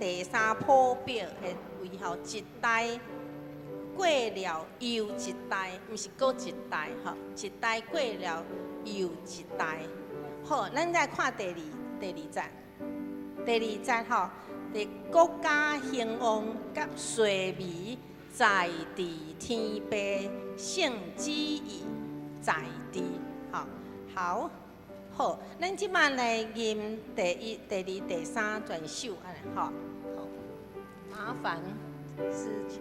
第三普表的位后一代过了又一代，毋是过一代吼，一代过了又一代。好，咱再看第二节。第二节吼，国家兴旺甲衰微，在地天悲，圣旨意在地。好。好，咱即摆来吟第1、第2、第3全首安尼吼。好，麻烦司机。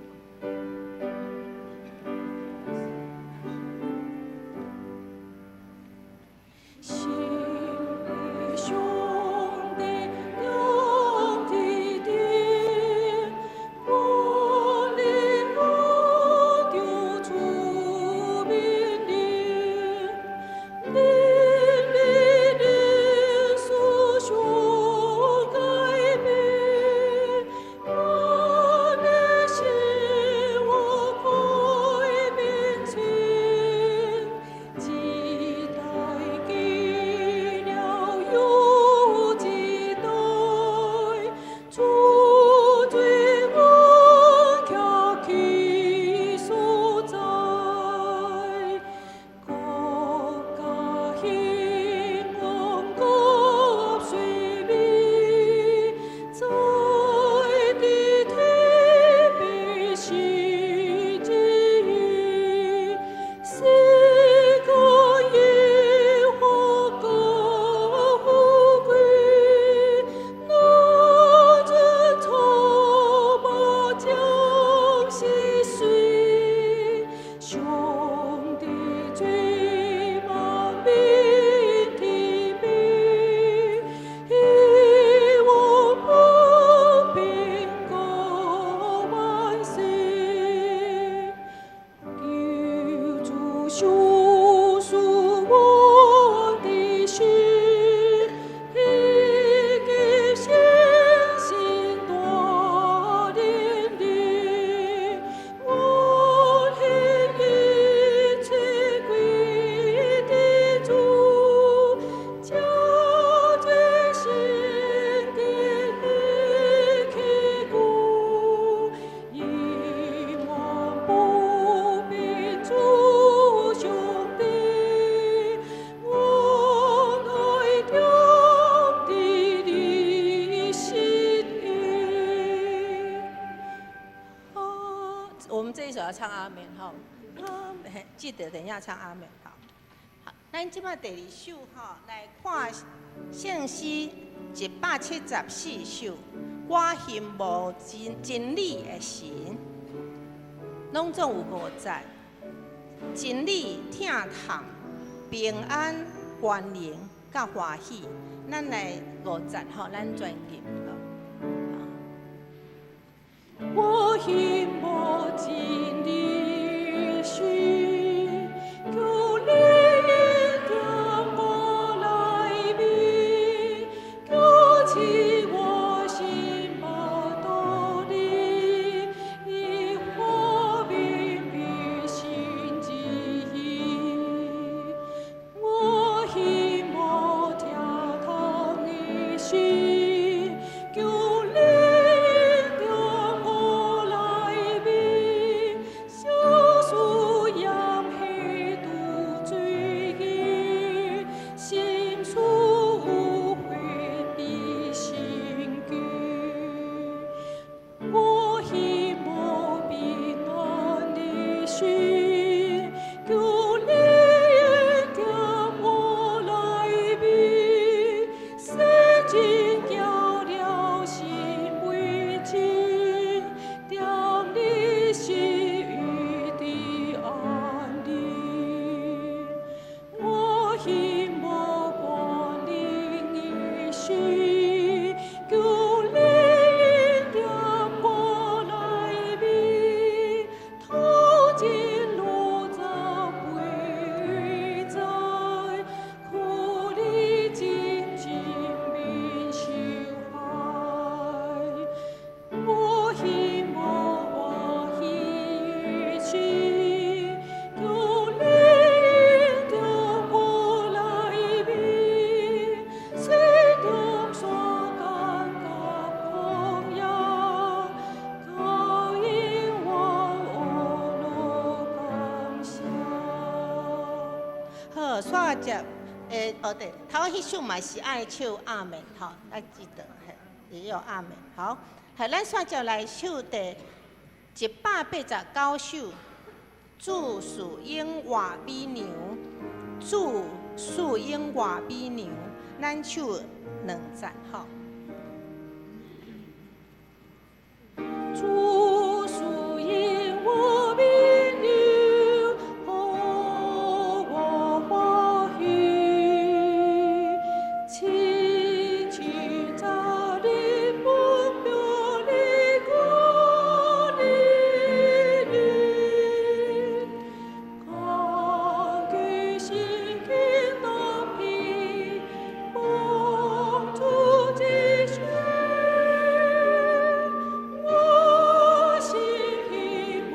唱阿门吼，记得等一下唱阿门好。好，咱即摆第2首吼，来看圣诗174首，我信无真理的神，拢总有5节，真理疼痛、平安、关联、甲欢喜。咱来5节吼，咱专辑吼。我信无真理是，求你将我来明，求起我心无道理，以和平必心之意。我信无疼痛的心，求你将我来明。煞接对，头迄首嘛是爱唱阿妹吼，要记得嘿，也有阿妹。好，咱煞接来唱第189首。祝树英画美娘，祝树英画美娘，咱唱2站吼。祝树英画美娘，好我花语，亲亲家里不表里过里里，抗拒心经大皮，帮助继续。我心不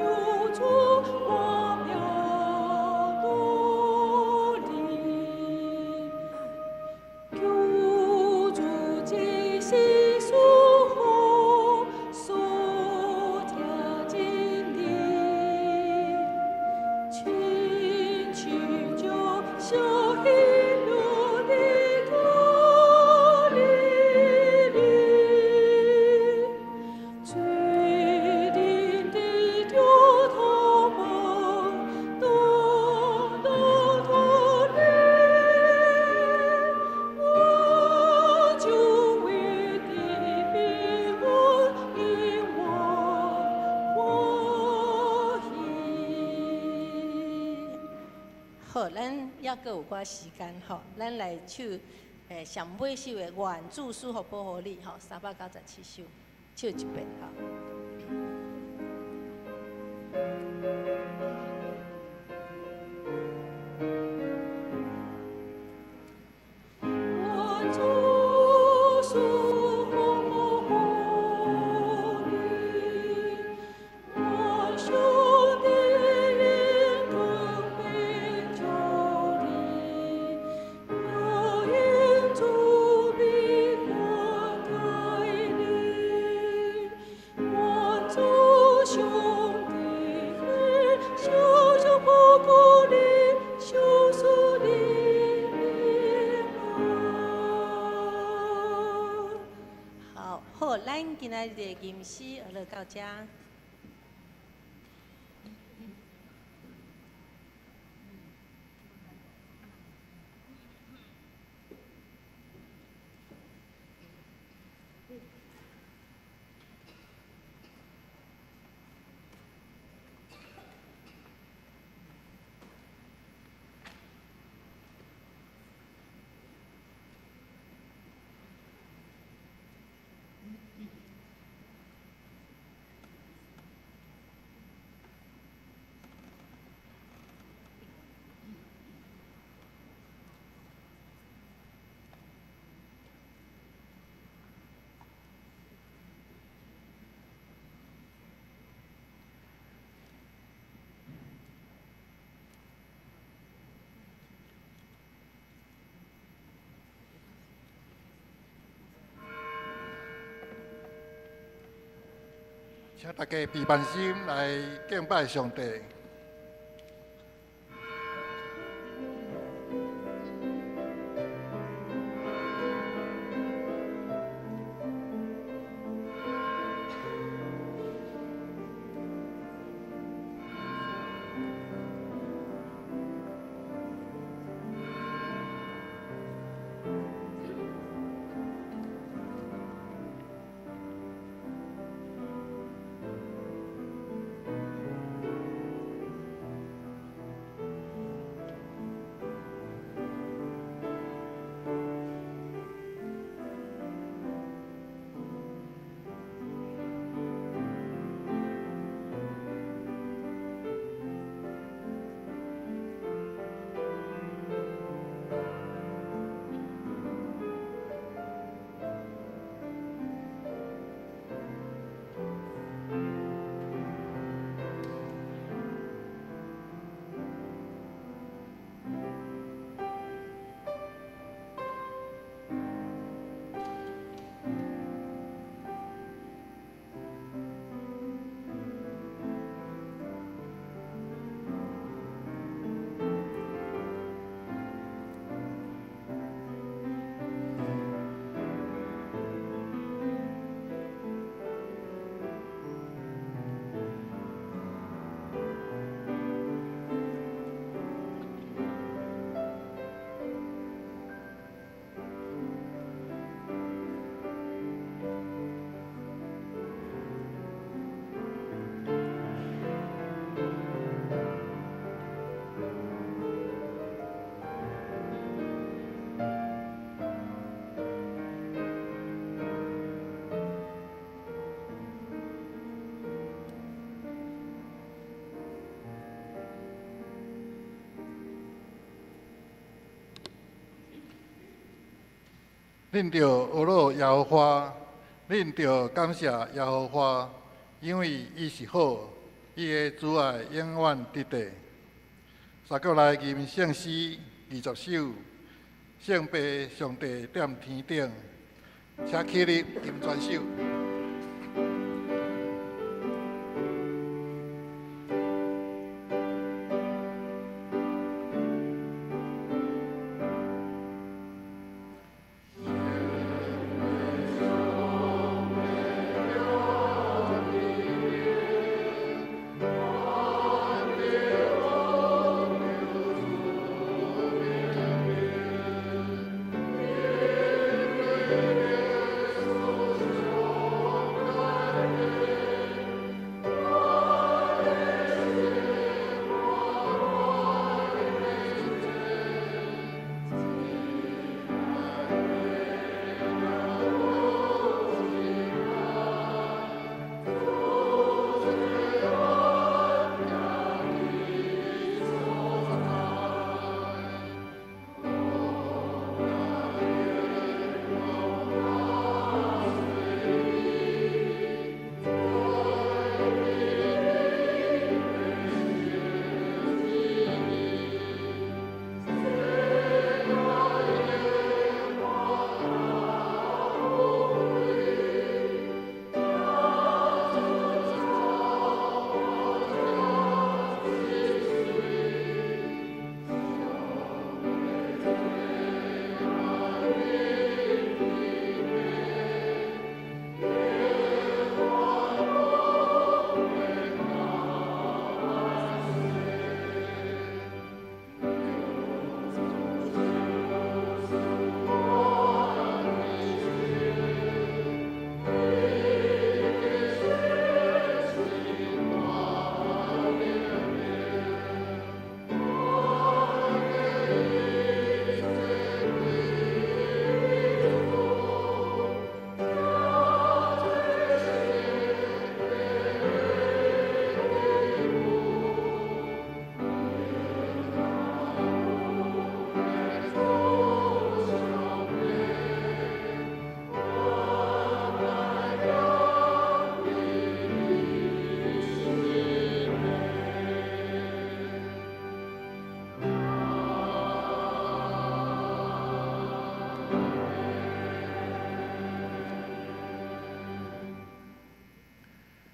由衷，我表多理，求助今世苏后，所听经理，亲亲就小一路的歌里里。最灵的丢头梦，东东托里，我就为你平安因我欢喜。好，咱还阁有寡时间吼，咱来唱上尾首的愿祝书和保护你吼，397首，唱一遍吼。我祝书和保你，我兄弟也更被救离，有因主必我待你，我祝兄弟修修不顾你，修苏你。好，咱今仔日的吟诗学到到这。请大家闭慢心来敬拜上帝。恁着学乐耶和华，恁着感谢耶和华，因为伊是好，伊的慈爱永远直地。三国来吟圣诗20首，圣爸上帝踮天顶，请起立吟全首。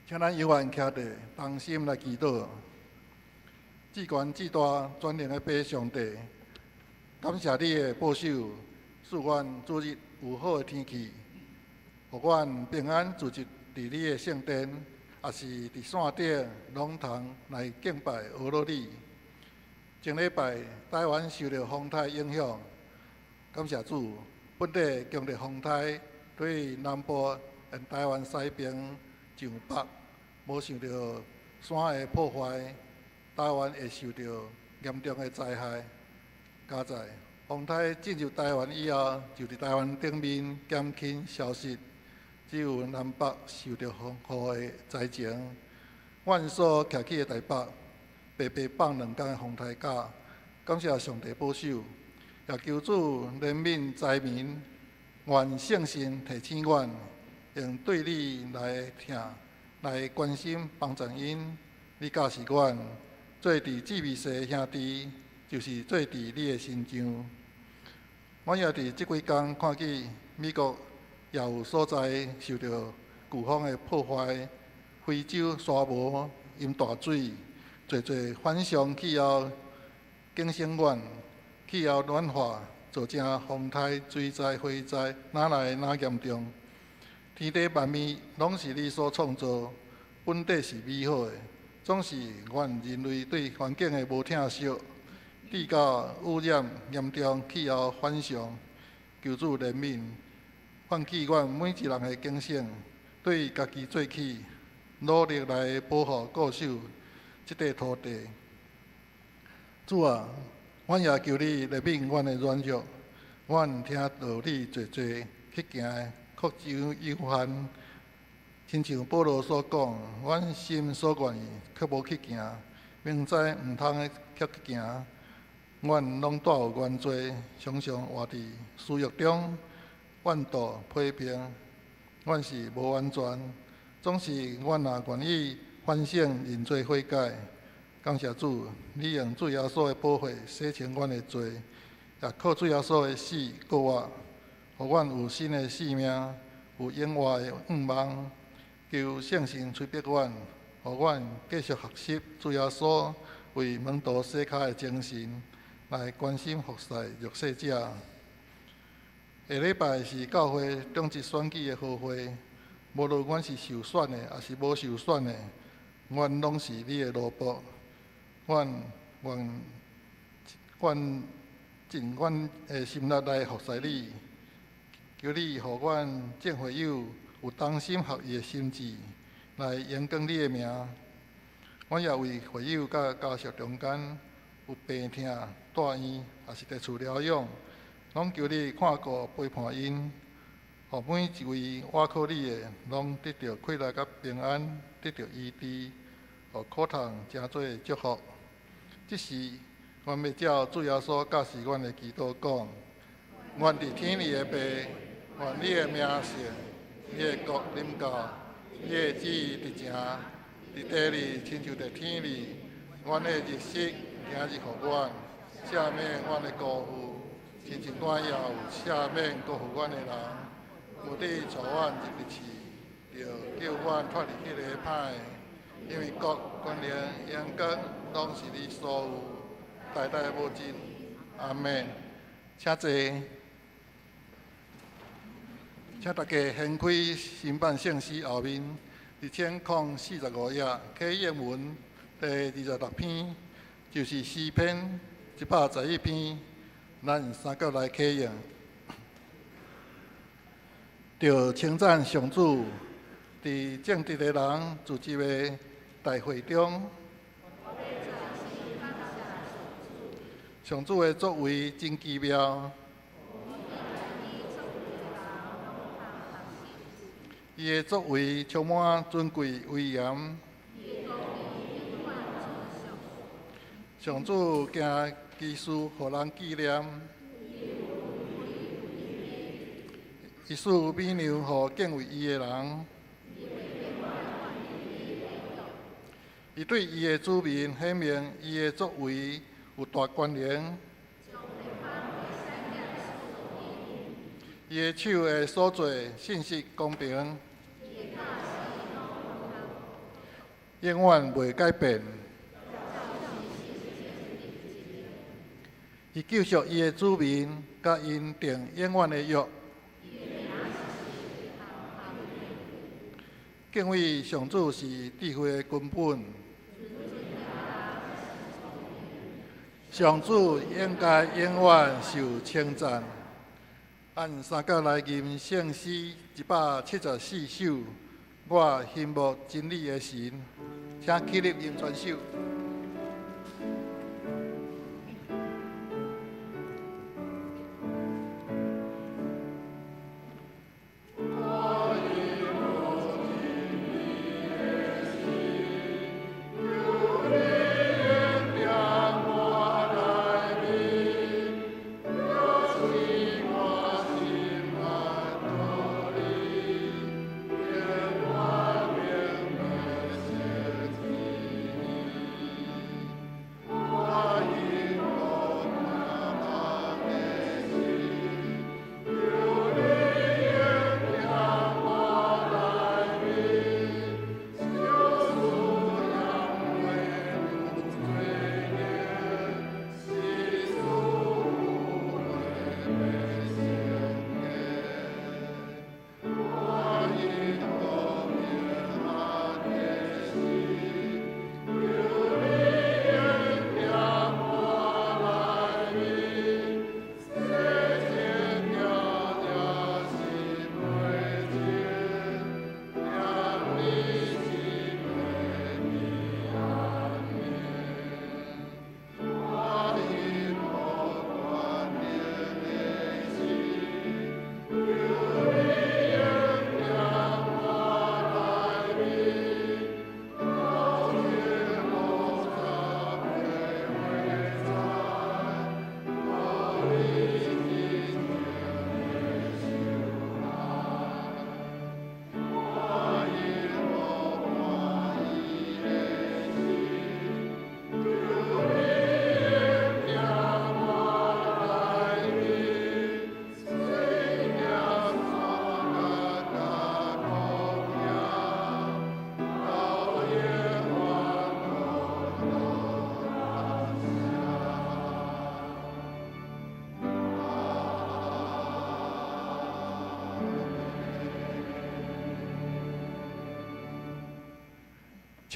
请咱永远徛地，同心来祈祷。至悬至大全能的爸上帝，感谢你的保守，赐阮主日有好的天气，互阮平安自入伫你的圣殿，也是伫山顶拢通来敬拜阿罗你。前礼拜台湾受到风台影响，感谢主，本地强烈风台对南部沿台湾西边上北，无受到山的破坏，台湾会受到严重的灾害。加在风台进入台湾以后，就伫台湾顶面减轻消失，只有南北受到风雨的灾情。阮所徛起的台北，白白放2天的风台假，感谢上帝保守，也求主怜悯灾民，愿圣神提醒阮，用对你来听。来关心帮助因，你教示阮，做伫姊妹世的兄弟，就是做伫你的心上。阮也伫即几天看见美国也有所在受到飓风的破坏，非洲沙漠淹大水，侪反常气候警醒阮，气候暖化造成风台、水灾、火灾哪来哪严重。天地万物拢是你所创造，本底是美好的，总是阮人类对环境的无疼惜，地壳污染严重，气候反常，求主怜悯，唤起阮每一人的警醒，对家己做起，努力来保护固守这块土地。主啊，阮也求你怜悯阮的软弱，阮听道理侪去行。确实有限，亲像保罗所讲，阮心所愿意，却无去行；明知毋通却去行，阮拢带有原罪，常常活伫私欲中。怨妒批评，阮是无完全，总是阮也愿意反省认罪悔改。感谢主，你用主耶稣的宝血洗清阮的罪，也靠主耶稣的死救我，互阮有新的生命，有永活的盼望。求圣神催逼阮，互阮继续学习主耶稣为门徒洗脚的精神，来关心服侍弱势者。下礼拜是教会中职选举的好会，无论阮是受选的，还是无受选的，阮拢是你的奴仆。阮尽阮的心力来服侍你，求你互阮众会友有同心合意的心志，来延广你的名。阮也为会友甲家属中间有病痛、住院，也是伫厝疗养，拢求你看顾陪伴因，互每一位倚靠你的，拢得到快乐甲平安，得到医治，互苦痛真多的祝福。这时，阮要照主耶稣教示阮的祈祷讲：愿伫天里的爸，愿你的名圣，你的国临到，你的旨意伫正，伫地里亲像伫天里。阮的日食，今日互阮，赦免阮的辜负，亲像阮也有赦免辜负阮的人。无你带阮入入去，就叫阮脱离迄个歹。因为国、权力、荣光，拢是你所有，代代无尽。阿门。请坐，请大家掀开新版圣诗后面2045页启英文第26篇，就是诗篇111篇，咱三角来启用。着称赞上主，伫正直的人自集的大会中，上主的作为真奇妙，伊的作为充满尊贵威严。上主行奇事，互人纪念。伊使美牛互敬畏伊的人。伊对伊的子民显明伊的作为有大关联。伊的手的所做信实公平，永远袂改变。伊救赎伊的子民，甲因定永远的约。敬畏上主是智慧的根本。上主应该永远受称赞。按三角来吟圣诗174首，我信慕真理的神，请起立吟全首。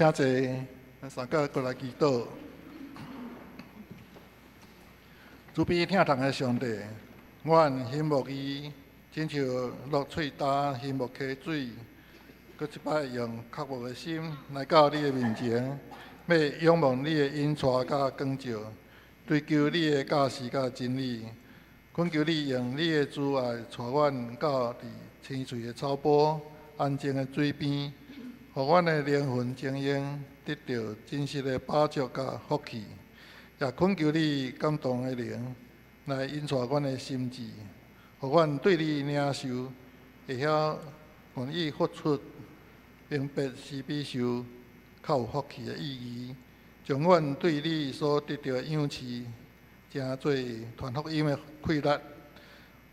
请坐，三甲过来祈祷。慈悲疼痛的上帝，阮欣慕伊，亲像落喙焦欣慕溪水，搁一摆用渴慕的心来到你的面前，要仰望你的恩赐甲光照，追求你的教示甲真理。恳求你用你的慈爱带阮到伫青翠的草坡、安静的水边，互阮的灵魂精英得到真实的饱足甲福气。也恳求你感动的灵来引带阮的心智，互阮对你领受，会晓愿意付出，明白是比受较有福气的意义，将阮对你所得到的养赐，成做传福音的气力，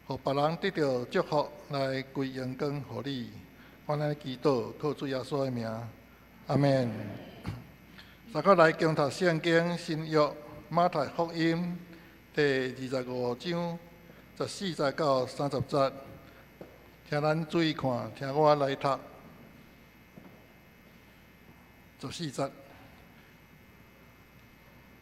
互别人得到祝福来归荣光互你。阮安尼祈祷，靠主耶稣的名，阿免。三个来共读圣经新约马太福音第25章14节到30节，请咱注意看，听我来读。14节，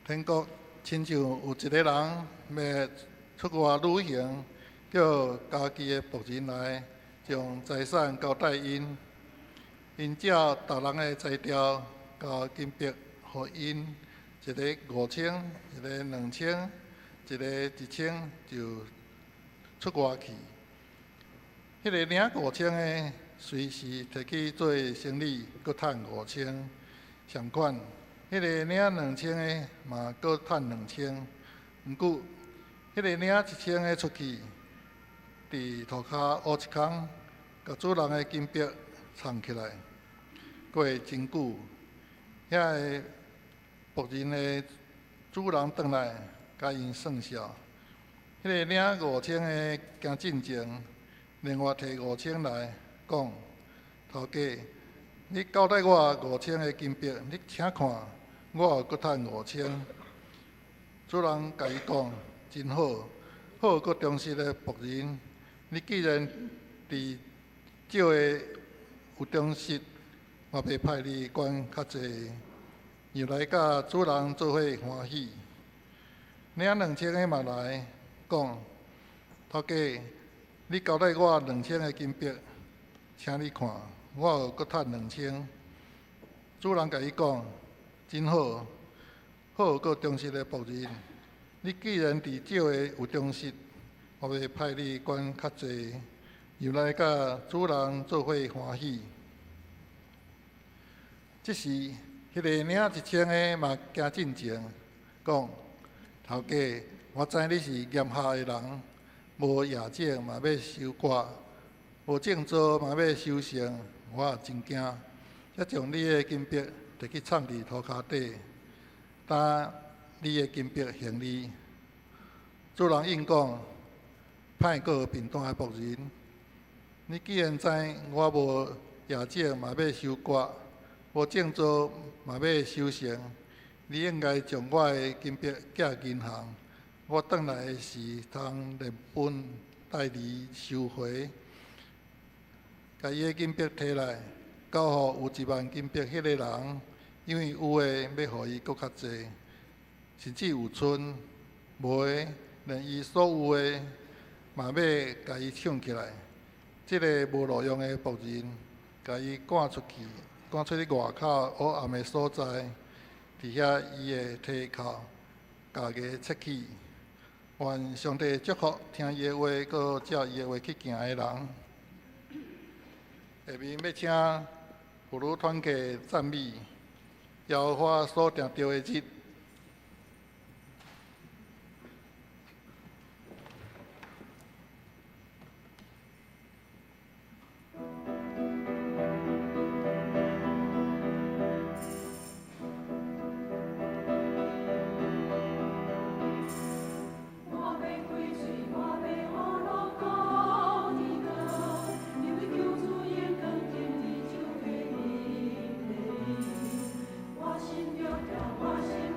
天国亲像有一个人要出外旅行，叫家己的仆人来，将财产交代因，因照逐人的财条交金币互因，一个5000，一个2000，一个1000，就出外去。迄个领5000的，随时摕去做生意，搁趁5000。相款，迄个领2000的嘛，搁趁2000。毋过，迄个领1000的出去，伫涂骹乌一空，甲主人的金币藏起来。过真久，遐个仆人的主人转来，甲因算账。迄个领5000的行进前，另外摕5000来，讲头家。你交代我5000的金币，你请看，我搁趁5000。主人甲伊讲，真好，好搁忠实的仆人。你既然伫少的有忠实，我袂派你管较济，又来甲主人做伙欢喜。领2000的嘛来，讲头家，你交代我2000的金币，请你看。我搁趁2000，主人甲伊讲，真好，好搁忠实的仆人。你既然伫少的有忠实，我袂派你管较济，又来甲主人做伙欢喜。这时，迄个领1000的嘛行进前，讲头家，我知你是严下的人，无夜井嘛要收割，无种作嘛要收成。我也真惊，才将你的金币摕去藏伫涂骹底，等你的金币还你。主人应讲，歹过贫惰的仆人，你既然知我无夜井嘛要收割，无种作嘛要收成，你应该将我的金币寄银行，我转来的时通连本带利收回。甲伊的金币摕来，交互有10000金币迄个人，因为有诶要互伊搁较济，甚至有剩，无诶连伊所有诶嘛要甲伊抢起来。即个无路用诶仆人，甲伊赶出去，赶出去外口黑暗诶所在，伫遐伊诶体口，家己切去。愿上帝祝福听伊诶话，搁照伊诶话去行诶人。下面要请妇女团契赞美耶和华所定着的日。我心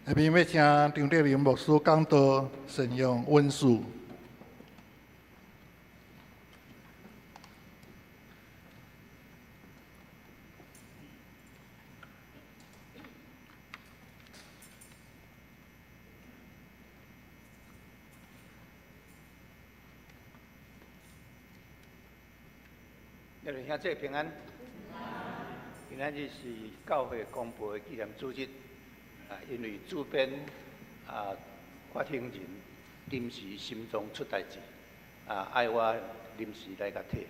下面要请张德林牧师讲道神用温书。各位兄弟平安。今仔日是教会公布的纪念主日，因为主编发行人临时心中出代志，爱我临时来甲替，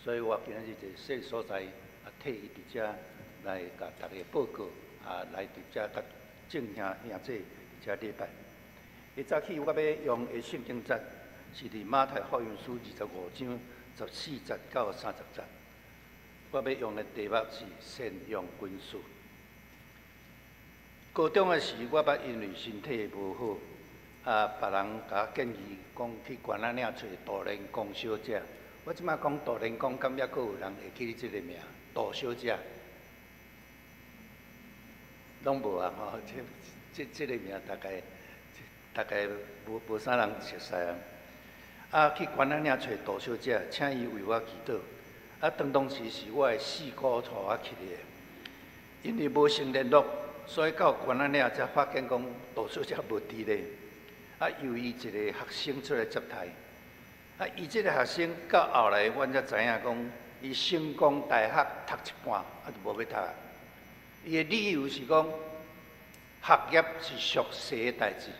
所以我今仔日就小所在替伊伫遮来甲大家报告，来伫遮甲众兄弟遮礼拜。伊早起我要用的圣经节是伫马太福音书25章14节到30节。我要用的题目是善用军事。高中的时，我捌因为身体无好，别人甲我建议讲去关仔岭找大连公小姐。我即摆讲大连公，敢抑阁有人会记你即个名？大小姐，拢无啊！吼，即个名大概无啥人熟悉啊。去关仔岭找大小姐，请伊为我祈祷。当时是我的4姑带我去的，因为无成联络，所以到关仔岭才发现讲大小姐无伫咧。由伊一个学生出来接待，伊即个学生到后来，阮才知影讲，伊成功大学读一半，就无要读啊。伊的理由是讲，学业是俗世的代志，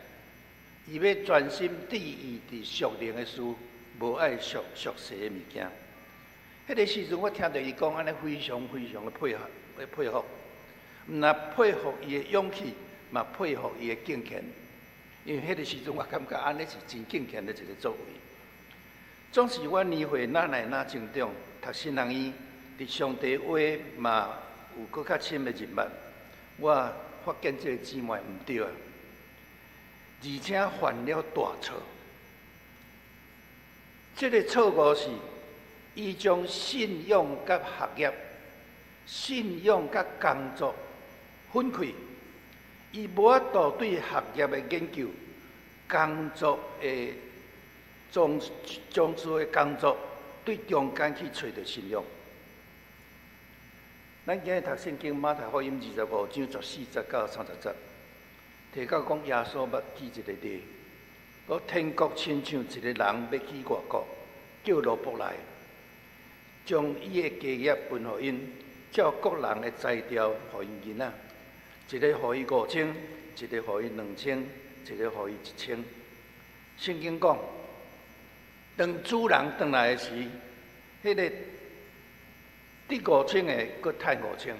伊要专心致意伫属灵的事，无爱俗世的物件。迄个时阵，我听到伊讲安尼，非常的佩服，毋但佩服伊的勇气，嘛佩服伊的敬虔。因为迄个时阵，我感觉安尼是真敬虔的一个作为。总是我年岁哪来哪成长，读新人院，伫上帝话嘛有搁较深的入目。我发现这个姊妹毋对啊，而且犯了大错。这个错误是。伊将信仰甲学业、信仰甲工作分开，伊无法度对学业的研究、工作的从事的工作对中间去找到信仰。咱今日读圣经马太福音25章14节到30节，提到讲耶稣捌举一个例，讲天国亲像一个人要去外国，叫罗卜来。将伊的家业分予因，照各人的才调，予因囡仔，一个予伊5000，一个予伊2000，一个予伊1000。圣经讲，当主人转来的时，迄个得5000个，搁趁5000；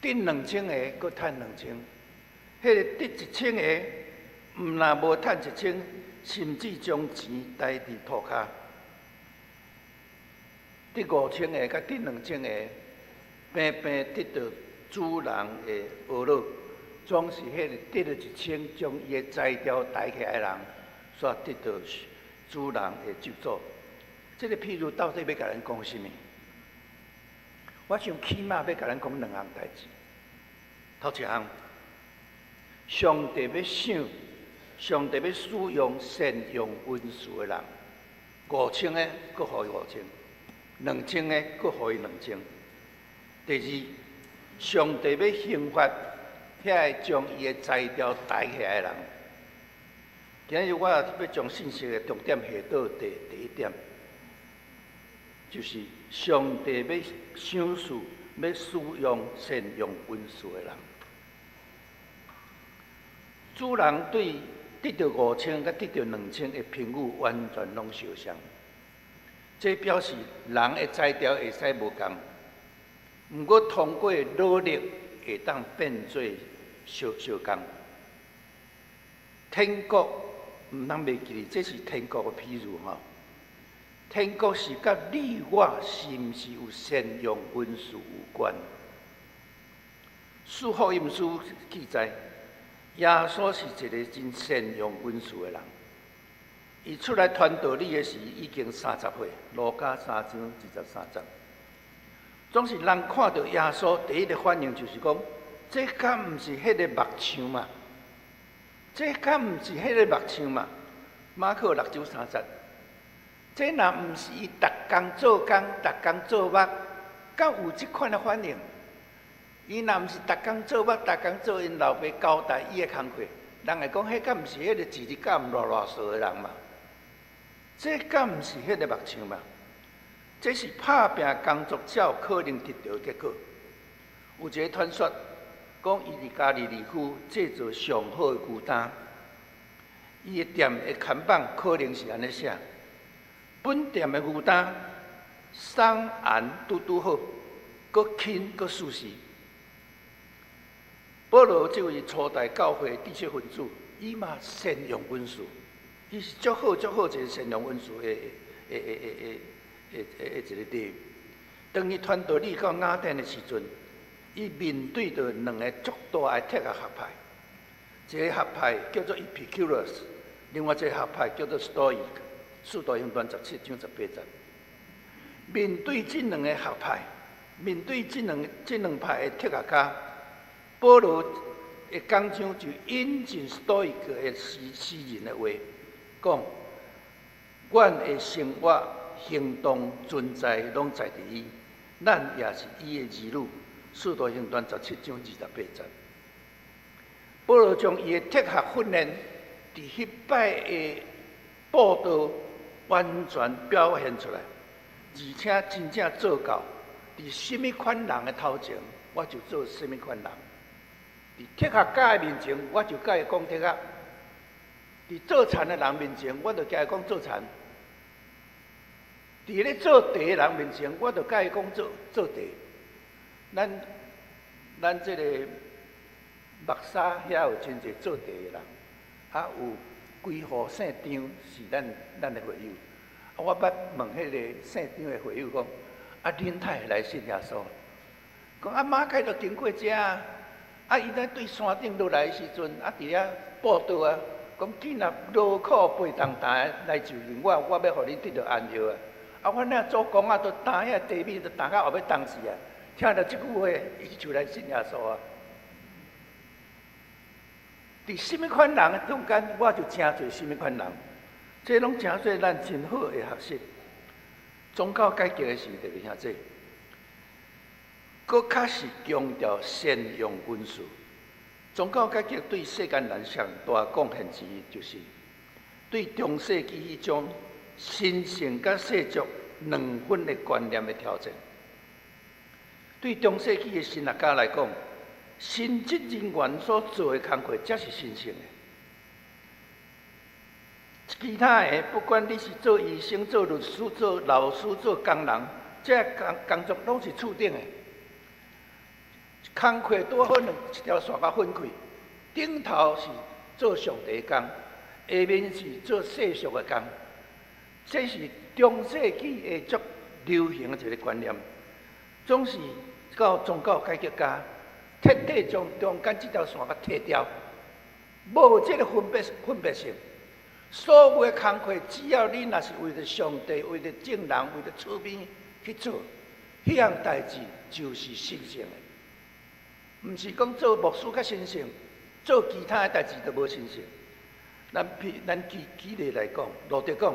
得2000个，搁趁2000；迄个得1000个，毋但无趁1000，甚至将钱带伫涂骹。得5000个，甲得2000个，平平得到主人的懊恼，总是迄个得了1000，将伊的才调带起来的人，所得到主人的救助。这个譬如到底要甲咱讲什么？我想起码要甲咱讲2项代志。头一项，上帝要想，上帝要使用善用文士的人，5000个，搁予伊5000；2000个，搁予伊2000。第二，上帝要刑罚遐个将伊的才调带起来的人。今日我要将信息的重点下到第一点，就是上帝要赏赐、要使用善用文士的人。主人对得到5000甲得到2000的评语完全拢相像，这表示人的才调会使无同，毋过通过努力会当变做相同。天国毋通袂记，这是天国的譬如吼。天国是甲你我是毋是有善用文士有关。四福音书记载，耶稣是一个真善用文士的人。伊出来传道理的时，已经30岁，路加3章23节。总是人看到耶稣第一个反应就是讲，这敢毋是迄个目像嘛？这敢毋是迄个目枪嘛？马可6章3节，这若毋是伊逐工做工、逐工做目，敢有即款的反应？伊若毋是逐工做目、逐工做因老爸交代伊的工课，人会讲，迄敢毋是迄个自日敢乱说的人嘛？这敢毋是迄个目枪嘛？这是拍拼工作才有可能得到的结果。有一个传说，讲伊伫家己离夫制作上好的牛单，伊的店的看板可能是安尼写：本店的牛单双颜拄拄好，搁轻搁舒适。保罗这位初代教会知识分子，伊嘛善用文书，伊是足好足好一个善用文书的一个例。当伊传道理到雅典的时阵，伊面对着两个足大的铁学派，一个学派叫做 Epicurus， 另外一个学派叫做 Stoic， 使徒行传17章18节。面对这两个学派，面对这两派的铁学家，保罗的讲章就引进 Stoic 的诗人的话，讲：阮的生活、行动、存在，拢在伫伊，咱也是伊的儿女。使徒行传17章28节，保罗将伊的铁学训练伫迄摆的报道完全表现出来，而且真正做到，伫什么款人的头前，我就做什么款人；伫铁学家的面前，我就甲伊讲铁学；伫做田的人面前，我就甲伊讲做田；伫咧做地的人面前，我就甲伊讲做地。咱这个目沙遐有真侪做地的人，有规户姓张是咱的会友。我捌问迄个姓张的会友讲：恁太来信耶稣？讲马开就经过遮伊在对山顶落来的时阵，伫遐报道讲既然劳苦背重担来就任我要互恁得到安息我那做工都担遐地米都担到后尾冻死听到这句话，伊就来信耶稣伫什么款人中间，我就真侪什么款人，这拢真侪咱真好的学习。宗教改革的时代，兄弟，佫较是强调善用文书。宗教改革对世间人上大贡献之一，就是对中世纪迄种神圣甲世俗两分的观念的挑战。对中世纪的神学家来讲，神职人员所做的工课才是神圣的。其他的，不管你是做医生、做律师、做老师、做工人，这工作拢是注定的。工课多可能一条线甲分开，顶头是做上帝的工，下面是做世俗的工。这是中世纪的足流行的一个观念，总是到宗教改革家彻底将中间这条线甲剃掉，无这个分别性。所有的工课，只要你若是为了上帝、为了正人、为了出面去做，迄样代志就是神圣的。毋是讲做牧师较神圣，做其他的代志都无神圣。咱举例来讲，路德讲，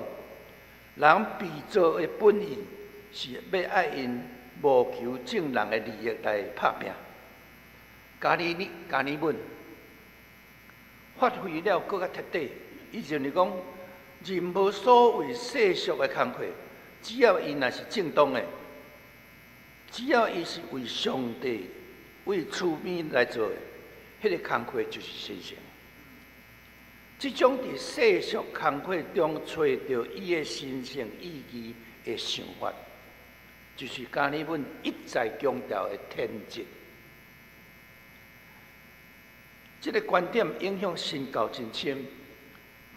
人被造的本意是要爱因无求正人的利益来拍拼。加尼文发挥了更加彻底。以前是讲，任何所谓世俗的工课，只要伊若是正当的，只要伊是为上帝、为出面来做的，迄个工课就是神圣。这种伫世俗工课中找到伊的神圣意义的想法，就是加尼文一再强调的天职。这个观点影响深厚真深。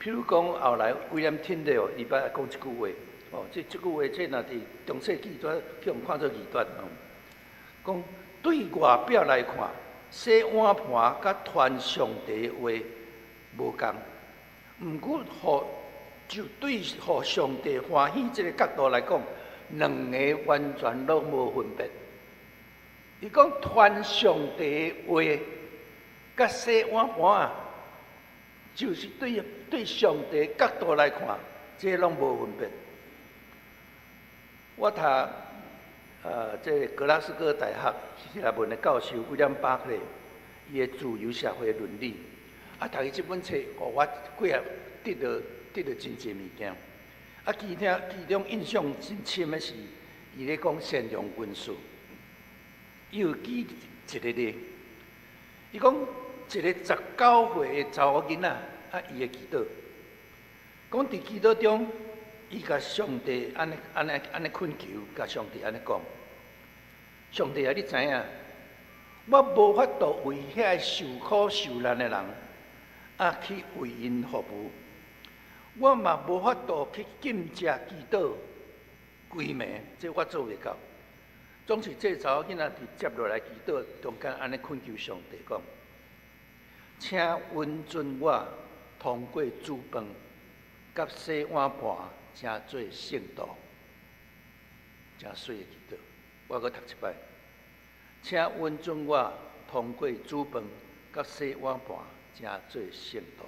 譬如讲，后来威廉汀勒伊捌讲一句话，这句话这若伫中世纪都叫人看作异端讲对外表来看，洗碗盘甲传上帝的话无共，毋过就对互上帝欢喜这个角度来讲，两个完全拢无分别。伊讲传上帝的话，甲洗碗盘就是对上帝角度来看，这拢无分别。我读这格拉斯哥大学希腊文的教授威廉巴克利，伊的《自由社会伦理》，读伊这本册，互我几下得到真侪物件。其中印象真深的是，伊咧讲善良温顺。伊有举一个例，伊讲一个19岁的查某囡仔，伊的祈祷，讲伫祈祷中，伊甲上帝安尼恳求，甲上帝安尼讲：上帝啊，你知影，我无法度为遐受苦受难的人，去为因服务。我嘛无法度去禁食祈祷规暝，这我做袂到。总是这查某囡仔伫接落来祈祷中间，安尼恳求上帝讲：请允准我通过煮饭、甲洗碗盘，成做圣道。真水的祈祷，我搁读一摆。请允准我通过煮饭、甲洗碗盘，成做圣道。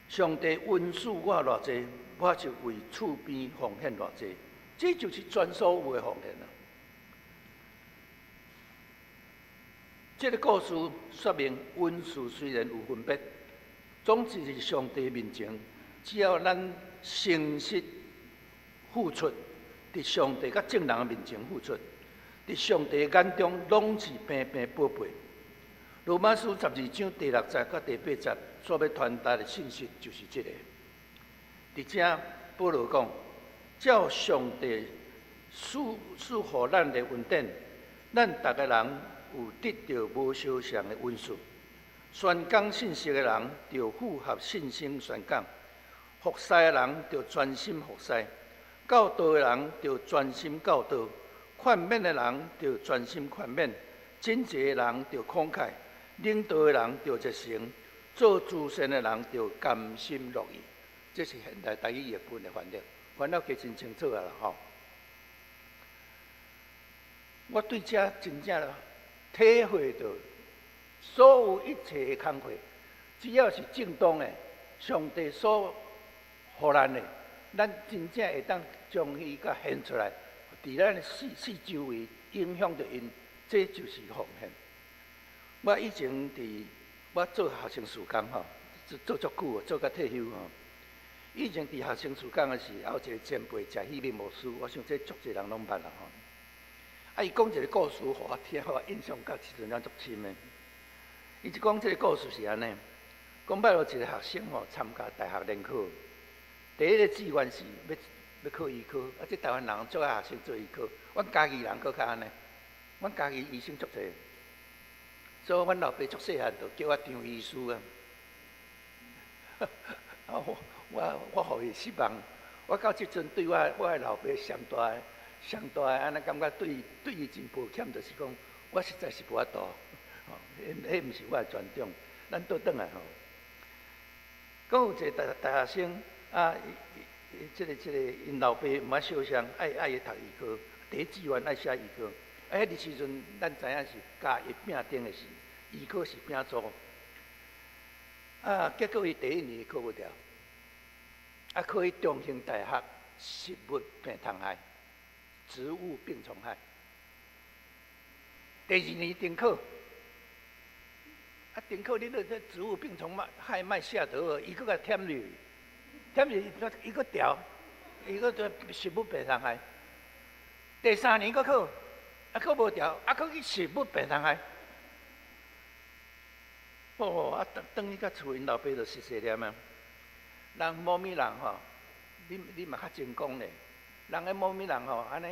上帝允许我偌济，我就为厝边奉献偌济，这就是全所有的奉献啦。这个故事说明，温顺虽然有分别，总之是上帝面前，只要咱诚实付出，伫上帝甲正人的面前付出，伫上帝眼中拢是平平宝贝。罗马书12章第6节到第8节所要传达的信息就是这个。伫这保罗讲，照上帝赐予咱的恩典，咱逐个人有得到无相像的温顺。宣讲信息的人就符合信心宣讲，服侍的人就专心服侍，教导的人就专心教导，劝勉的人就专心劝勉，真济的人就慷慨。领导的人就热诚，做主善的人就甘心乐意。这是现代台语译本的翻译，翻译记真清楚啊啦吼。我对这真正体会到，所有一切的工课，只要是正当的，上帝所予咱的，咱真正会当将伊甲献出来，伫咱的四周围影响着因，这就是奉献。我以前我做学生事工吼，做足久，做到退休吼。以前伫学生事工的时候，有一个前辈食希面牧师，我想这足侪人拢捌啦吼。伊讲一个故事，互我听，互我印象到时阵了足深的。伊就讲这个故事是安尼，讲捌有一个学生吼参加大学联考，第一个志愿是要考医科，这台湾人做学生做医科，阮家己人搁较安尼，阮家己医生足侪。所以，阮老爸足细汉就叫我当医师啊！我互伊失望。我到即阵对我的老爸上大的安尼感觉对伊真抱歉，就是讲我实在是无法度，迄毋是我的专长。咱倒转来吼，讲有一个大学生这个因老爸毋爱小声，爱读医科，第一志愿爱写医科。迄个时阵，咱知影是家业拼顶的事，医科是拼做。结果伊第一年考不掉，考去中兴大学食物病虫害、植物病虫害。第二年重考，重考你那植物病虫害卖写倒，伊搁甲添入，伊搁调，伊搁做食物病虫害。第三年搁考。考无调，考去食物病虫害。等伊甲厝因老爸就熟悉念啊。人某米人吼，你嘛较真讲咧。人个某米人吼，安尼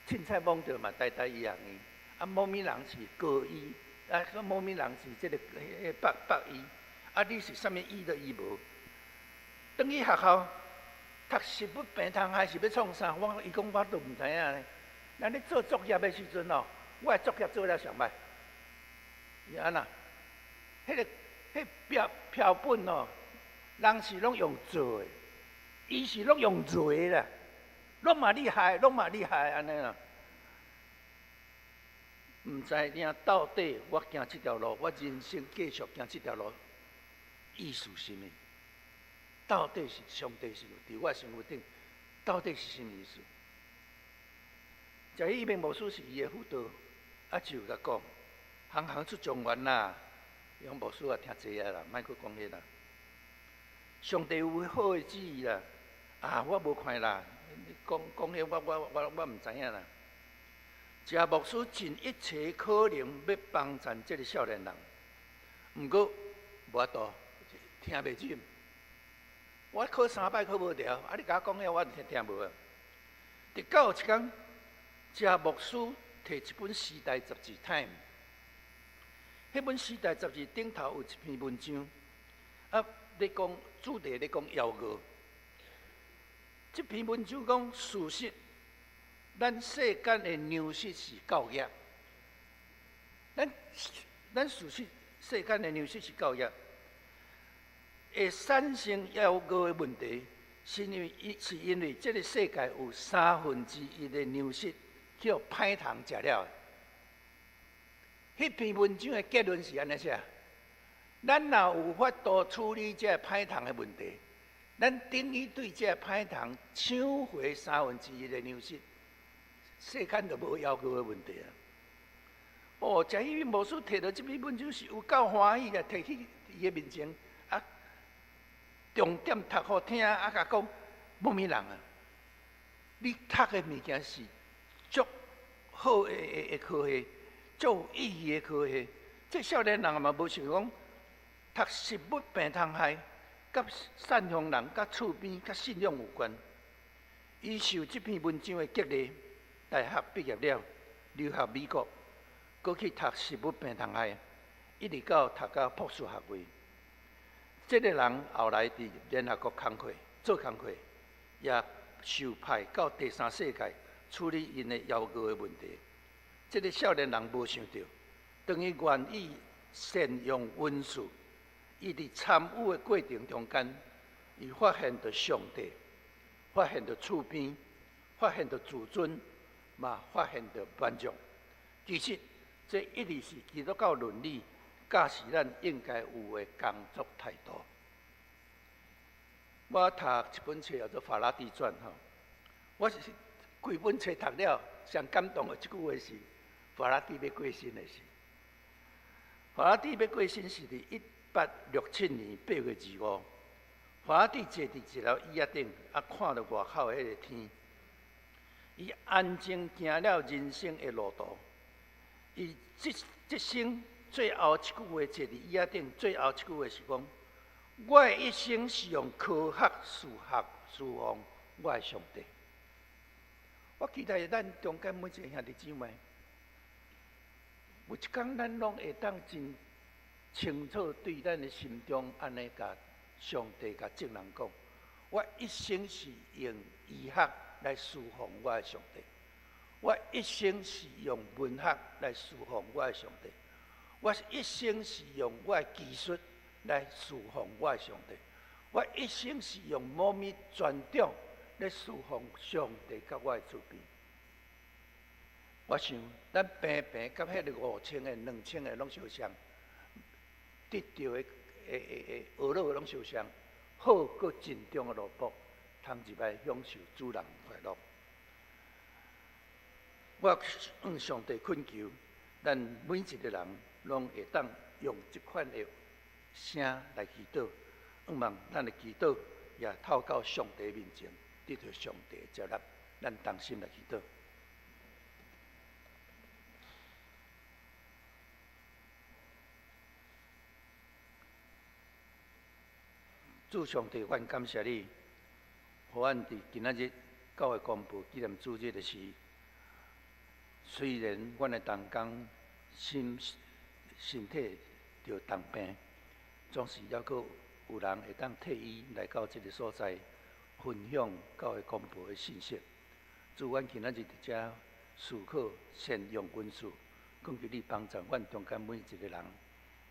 凊彩摸着嘛，呆一样的。某米人是高医，某米人是这个北医。你是啥物医都医无。等去学校读食物病虫害是要创啥？伊讲我都毋知影咧。咱咧做作业的时阵哦，我的作业做了上歹，是安那？迄标本哦，人是拢用做的，伊是拢用做的啦，拢嘛厉害安尼啦。毋知影到底我行这条路，我人生继续行这条路，意思是甚物？到底是上帝是伫我身躯顶，到底是甚物意思？这一名牧师是伊的辅导，就甲讲，行行出状元啦，用牧师也听济啊啦，莫去讲迄啦。上帝有好的旨意啦，我无看啦，讲迄我毋知影啦。这牧师尽一切可能要帮助这个少年人，毋过无法度听袂进。我考3摆考无掉，你甲我讲遐我听无啊。直到有一天，这牧师摕一本《时代》杂志《Time》，迄本《时代》杂志顶头有一篇文章，咧讲主题咧讲妖恶。这篇文章讲事实。咱世间的粮食是教育，咱事实世间的粮食是教育，会产生妖恶的问题，是因为这个世界有1/3的粮食叫歹虫食了。迄篇文章的结论是安尼写：咱若有法度处理这歹虫的问题，咱等于对这歹虫抢回1/3的粮食。世间就无妖怪的问题啊！这迄位牧师摕到这篇文章是有够欢喜啊，摕去伊的面前重点读互听甲讲，无物人啊！你读的物件是足好的科学，足有意义的科学。这少年人嘛无想讲读食物病虫害，甲善良人、甲厝边、甲信仰有关。伊受这篇文章的激励。大学毕业了，留学美国，过去读食物病虫害，一直到读到博士学位。这个人后来伫联合国工课做工课，也受派到第三世界处理因的妖恶的问题。这个少年人无想到，当伊愿意善用文字，伊伫参与的过程中间，伊发现到上帝，发现到厝边，发现到自尊。嘛，发现到万众，其实这一直是基督教伦理，甲是咱应该有的工作态度。我读一本册叫做《法拉第传》吼，我是规本册读了，上感动的一句话是：法拉第要过身的事。法拉第要过身是伫1867年8月25，法拉第坐伫一条椅仔顶，看到外口迄个天。伊安静行了人生的路途，伊这生最后一句话坐伫椅仔顶，最后一句话是讲：我的一生是用科学事奉我的上帝。我期待咱中间每一个兄弟姊妹，有一天咱拢会当真清楚对咱的心中安尼甲上帝甲正人讲：我一生是用医学。来侍奉我的上帝，我一生是用文学来侍奉我的上帝，我一生是用我的技术来侍奉我的上帝，我一生是用某物专长来侍奉上帝甲我的厝边。我想，咱平平甲迄个5000个、2000个拢相像，得到的学乐拢相像，好过真重的萝卜。通入来享受主人快乐。我向上帝恳求，咱每一个人拢会当用这款的声来祈祷，望咱的祈祷也透到上帝面前，得到上帝接纳。咱同心来祈祷。主上帝，阮感谢你。互阮伫今仔日教会公布纪念主日的时，虽然阮的同工身体着重病，总是还阁有人会当替伊来到这个所在，分享教会公布的信息。主，阮今仔日伫遮思考善用文字，恳求你帮助阮中间每一个人，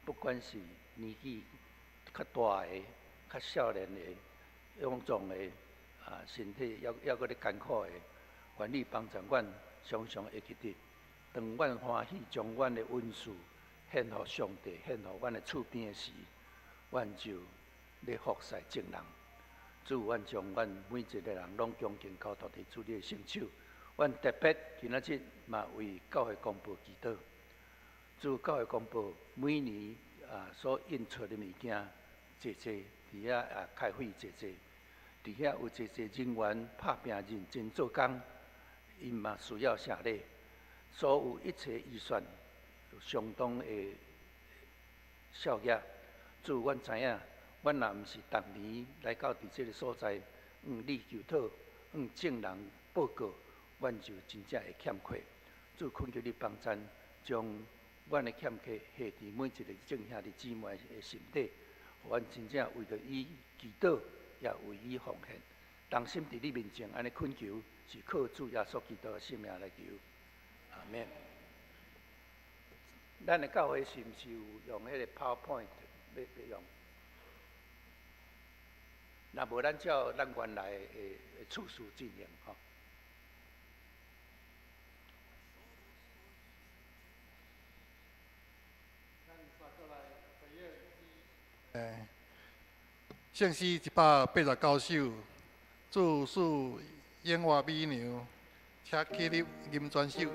不管是年纪较大的、较少年的、勇壮的。身体还阁咧艰苦的，愿你帮助阮常常会记得，当阮欢喜将阮的文字献予上帝，献予阮的厝边的时，阮就咧服侍众人。主，阮将阮每一个人拢恭敬交托伫主你的圣手。阮特别今仔日嘛为教会公布祈祷。主，教会公布每年所印出的物件，济济伫遐开会济济，伫遐有济济人员拍拼认真做工，因嘛需要谢礼。所有一切预算有相当的效益。主，阮知影，阮若毋是逐年来到伫即个所在，你求讨，众人报告，阮就真正会欠缺。主，恳求你帮咱，将阮的欠缺下伫每一个正兄弟姊妹的心底，互阮真正为着伊祈祷，也为伊奉献。同心伫你面前安尼恳求，是靠主耶稣基督的性命来求。阿免。咱的教会是毋是有用迄个 PowerPoint 要用？若无，咱照咱原来的次序进行吼。圣诗189首，注释演话美娘，且起立吟全首。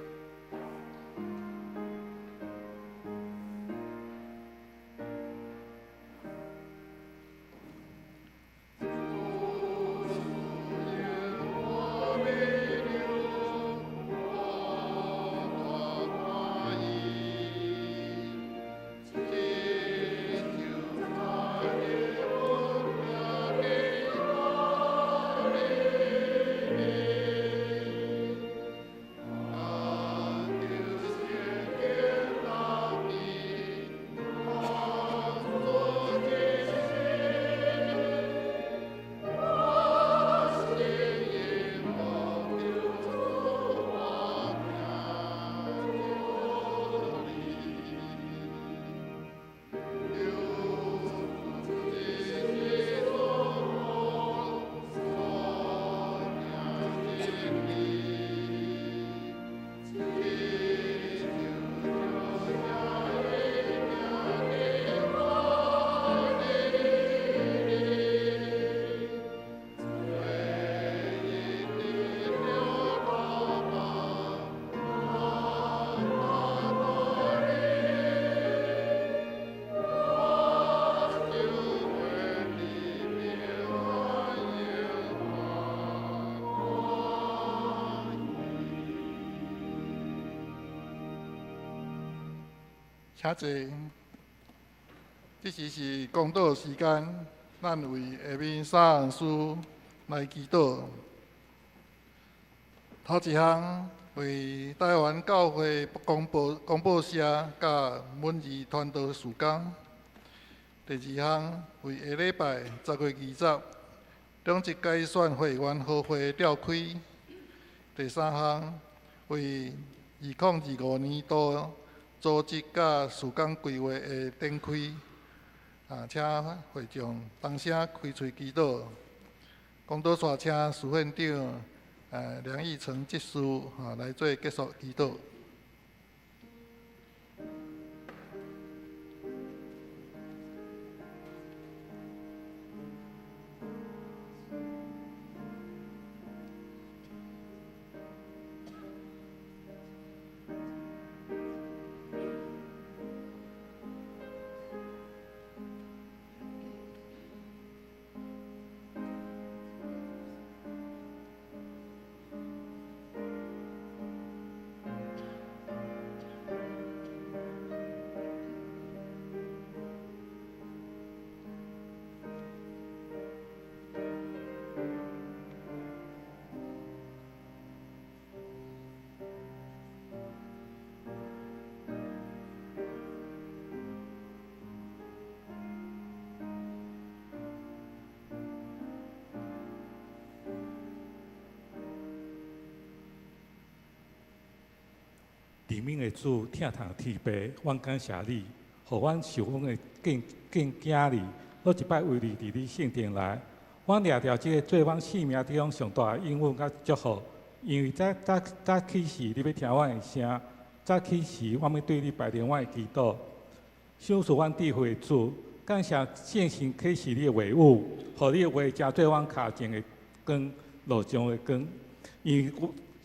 请坐，这时是公道时间，咱为下面3项事来祈祷。头一项为台湾教会广播社甲文字传道事工；第二项为下礼拜10月20中级改选会员好会召开；第三项为2025年度组织甲事工规划的展开，请会众同声开喙祈祷。讲道煞请事院长梁义成执事来做结束祈祷。地面的主，疼痛天父，阮感谢你，互阮受封的敬敬你，我一摆为你伫你圣殿内，阮掠着即个做阮生命中上大的应允甲祝福，因为早起时你要听阮的声，早起时我要对你摆练阮的祈祷，享受阮智慧的主，感谢圣神启示你的话语，互你的话加做阮脚前的光，路上的光。因为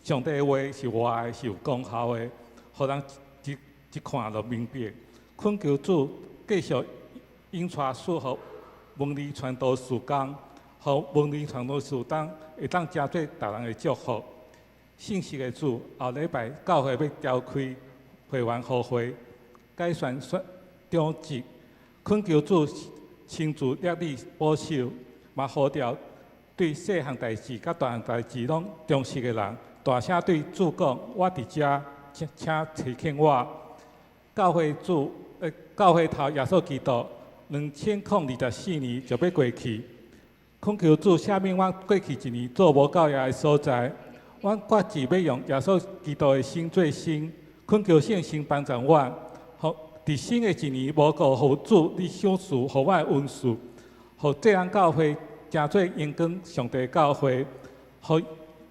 上帝的话是活的，是有功效的，互人一看就明白。恳求主继续引带适合文理传道事工，互文理传道事工会当加做大人的祝福。信息的主，后礼拜教会要召开会员互会，改选中职，恳求主亲自约你保守，嘛呼召对细项代志甲大项代志拢重视的人，大声对主讲：我伫遮，请提醒我。教会头耶稣基督2024年就要过去，恳求主赦免阮过去一年做无教业的所在。阮决志要用耶稣基督的心做心，恳求圣神帮助阮，互伫新的一年无辜互主你赏赐互我的恩赐，互这样教会成做荣光上帝教会，互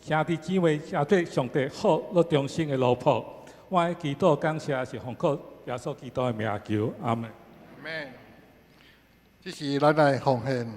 兄弟姊妹成做上帝好乐忠心的奴仆。我的祈祷感谢是奉靠耶稣基督的名求，阿门。阿门。这是咱的奉献。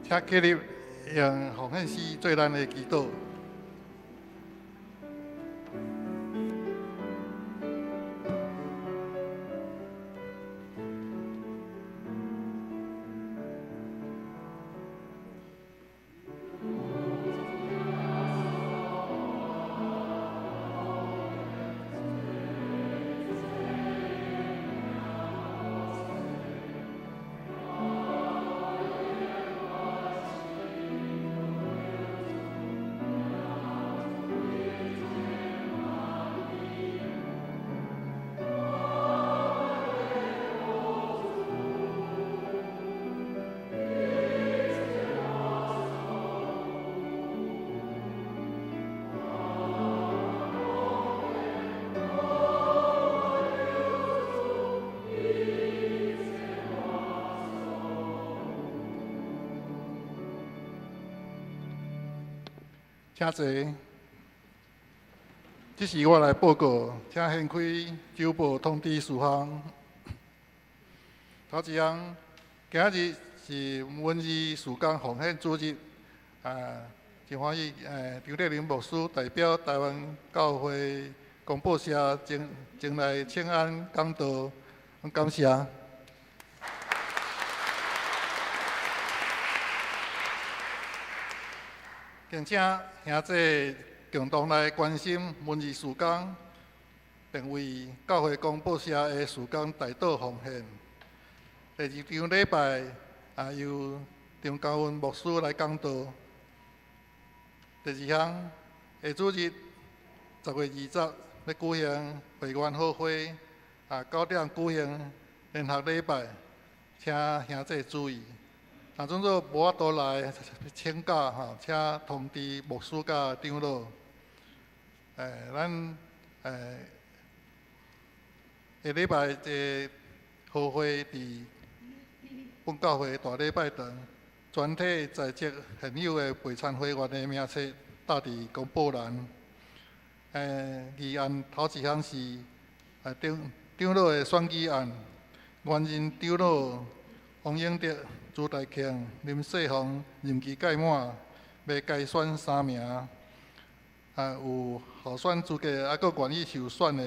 请起立，用奉献诗做咱的祈祷。请坐。这是我来报告，请掀开周报通知事项。头一项，今日是文艺事工奉献主日，真欢喜，张德林牧师代表台湾教会广播社前来请安讲道，感谢。并请兄弟共同来关心文艺事工，并为教会广播社的事工大道奉献。第二场礼拜由张高文牧师来讲道。第二项，下主日10月20要举行会员好会，9点举行联合礼拜，请兄弟注意。若准做无法度来请假请通知牧师甲长老。咱下礼拜的好会伫本教会大礼拜堂，全体在职现有的陪参会员的名册搭伫公布栏。议案头一项是长老的选举案，原任长老王永德、朱大庆、林世宏任期届满，要改选3名。有候选资格还佫愿意受选的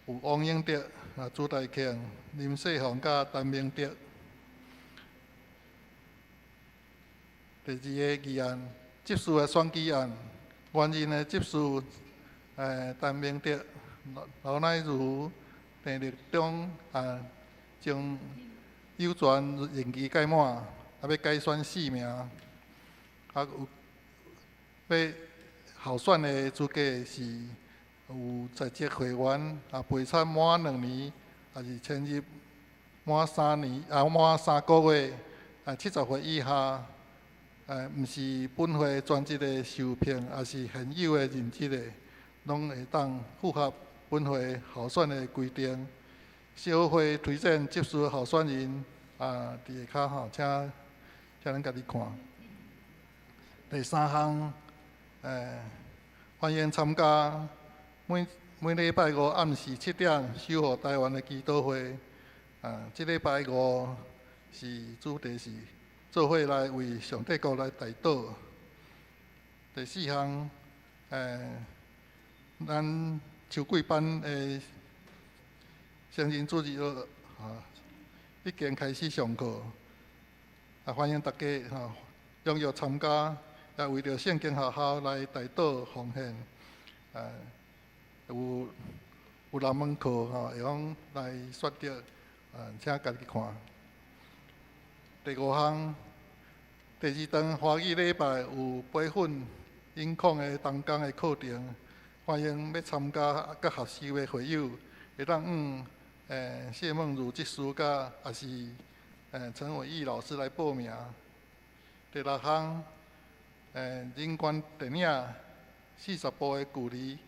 有王永德、朱大庆、林世宏甲陈明德。第二个议案，执事的选举案，原任的执事陈明德、老乃如、郑立中将有权任期届满，要改选4名。要候选的资格是有在职会员陪参满2年，还是迁入满3年满3个月，70岁以下，毋是本会专职的受聘，也是现有的任职的，拢会当符合本会候选的规定。小会推荐执事候选人伫下骹请咱家己看。第三项，欢迎参加每礼拜5暗时7点守护台湾的祈祷会。这礼拜5是主题是做伙来为上帝国来代祷。第4项，咱秋季班的成人主日已经开始上课，欢迎大家踊跃参加，也为着圣经学校来代祷奉献。有人门课会用来选择，请家己看。第5项，第2堂华语礼拜有培训音控的同工的课程，欢迎要参加甲合适的会友，会当谢梦如执事甲也是陈伟义老师来报名。第6项，人权电影40部的距离，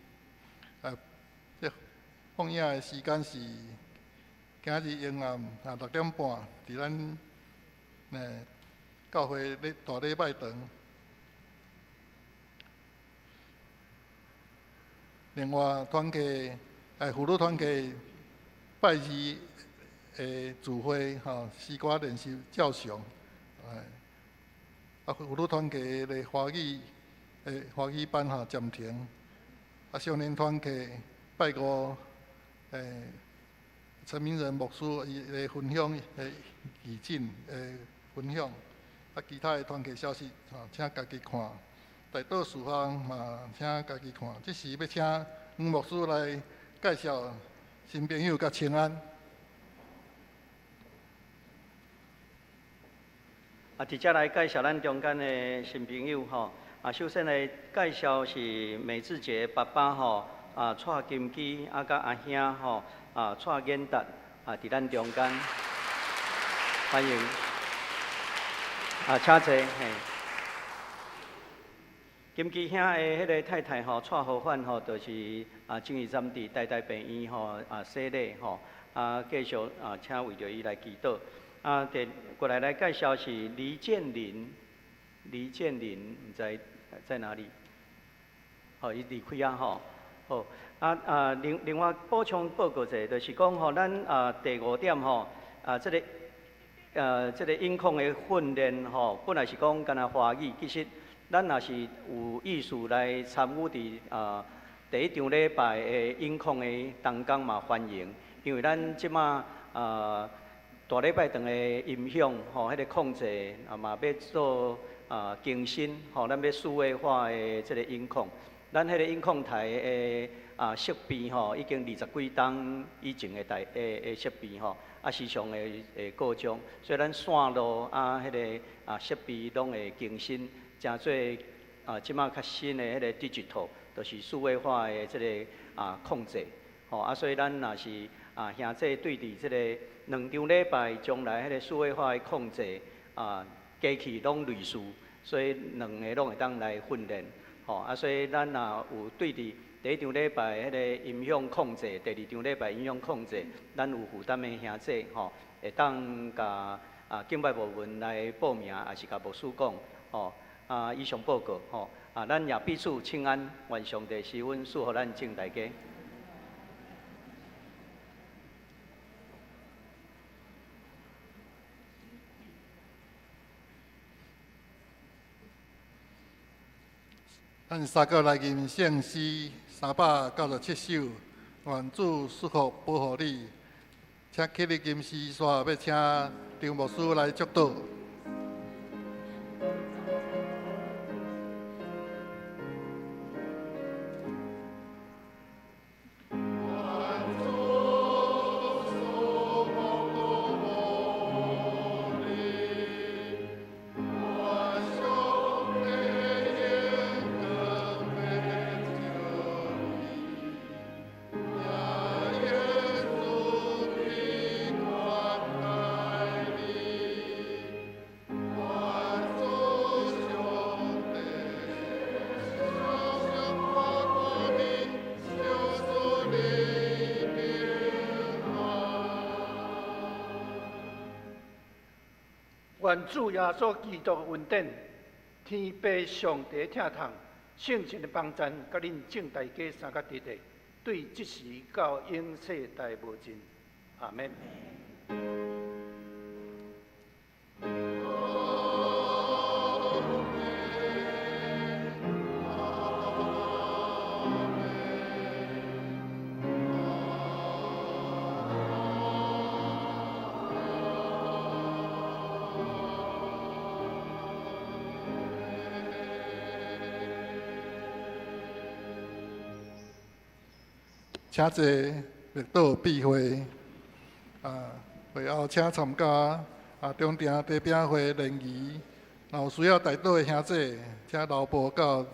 这放映的时间是今日阴暗6点半，伫咱教会大礼拜堂。另外，团契妇女团契拜二的聚会诗歌练习照常。妇女团契的华语班暂停。少年团契拜5陈明仁牧师伊来分享义诊的分享。其他的团契消息请家己看。代祷事项嘛，请家己看。这时要请黄牧师来介绍新朋友甲请安。直接来介绍咱中间的新朋友吼。首先来介绍是美智杰爸爸吼，蔡金基甲阿兄吼，蔡建达伫咱中间，欢迎。请坐嘿。金基兄的迄个太太吼，蔡和范吼，就是正义站伫台大病院吼洗礼吼，继续请为着伊来祈祷。过来介绍是黎建林，唔知在哪里？伊离开啊吼。好，另外补充报告者，就是讲吼，咱第5点吼，这个音控的训练吼，本来是讲干那华语，其实咱也是有意思来参与伫第一场礼拜的音控的当中嘛欢迎，因为咱即马大礼拜堂的音响吼，迄个控制嘛要做更新吼，咱要数位化的这个音控，咱迄个音控台的设备吼，已经20几档以前的设备吼，时常会故障，所以咱线路迄个设备拢会更新，真做即马较新的迄个 digital， 就是数位化的这个控制吼，所以咱若是兄弟对伫这个2场礼拜将来迄个数位化的控制机器拢类似，所以2个拢会当来训练吼，所以咱若有对伫第一场礼拜迄个音响控制，第2场礼拜音响控制，咱有负担的兄弟吼，会当甲敬拜部门来报名，也是甲牧师讲吼。以上报告吼，咱也彼此请安，愿上帝施恩赐予咱正大家。咱三个来吟圣诗397首，愿主祝福保护你。请起立吟诗煞，要请张牧师来祝祷。愿主耶稣基督的恩典、天父上帝的疼痛、圣神的帮助，甲恁正大家三甲直直，对即时到永世代无尽。阿免。请坐，列岛闭会。会后请参加中庭地饼会联谊。若有需要带倒的兄弟，请留步到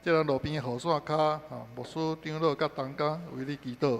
这个路边雨伞骹，牧师长老甲同工为你祈祷。